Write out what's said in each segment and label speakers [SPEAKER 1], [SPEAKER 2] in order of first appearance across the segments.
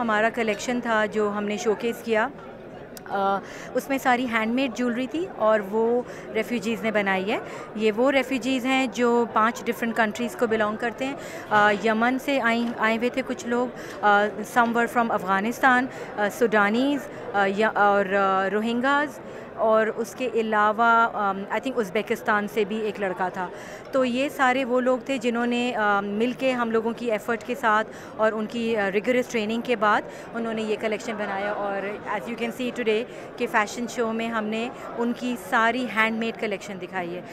[SPEAKER 1] हमारा कलेक्शन था जो हमने शोकेस किया, उसमें सारी हैंडमेड ज्वेलरी थी और वो रेफ्यूजीज़ ने बनाई है। ये वो रेफ्यूजीज़ हैं जो 5 डिफरेंट कंट्रीज़ को बिलोंग करते हैं। यमन से आए हुए थे कुछ लोग, सम वर फ्रॉम अफ़गानिस्तान, सुडानीज़ और रोहिंग्याज़, और उसके अलावा आई थिंक उज़्बेकिस्तान से भी एक लड़का था। तो ये सारे वो लोग थे जिन्होंने मिल के हम लोगों की एफ़र्ट के साथ और उनकी रिगरस ट्रेनिंग के बाद उन्होंने ये कलेक्शन बनाया। और as you can see today के फ़ैशन शो में हमने उनकी सारी हैंडमेड कलेक्शन दिखाई है।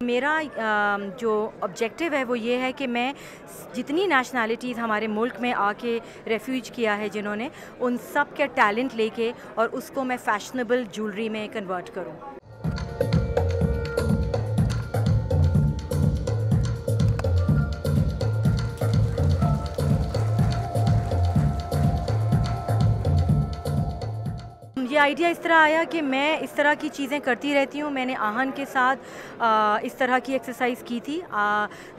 [SPEAKER 1] मेरा जो ऑब्जेक्टिव है वो ये है कि मैं जितनी नेशनैलिटीज़ हमारे मुल्क में आके रेफ्यूज किया है जिन्होंने, उन सब के टैलेंट लेके और उसको मैं फ़ैशनेबल ज्वेलरी में कन्वर्ट करूँ। ये आइडिया इस तरह आया कि मैं इस तरह की चीज़ें करती रहती हूँ। मैंने आहन के साथ इस तरह की एक्सरसाइज की थी।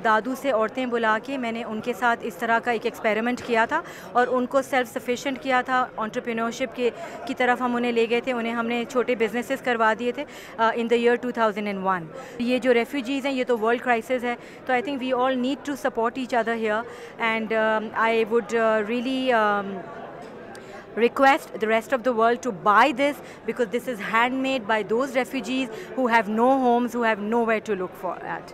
[SPEAKER 1] दादू से औरतें बुला के मैंने उनके साथ इस तरह का एक एक्सपेरिमेंट किया था और उनको सेल्फ सफिशिएंट किया था। एंटरप्रेन्योरशिप की तरफ हम उन्हें ले गए थे। उन्हें हमने छोटे बिजनेसेस करवा दिए थे इन द ईयर 2001। ये जो रेफ्यूजीज़ हैं, ये तो वर्ल्ड क्राइसिस है, तो I think we all need to support each other here and I would really request the rest of the world to buy this, because this is handmade by those refugees who have no homes, who have nowhere to look for at.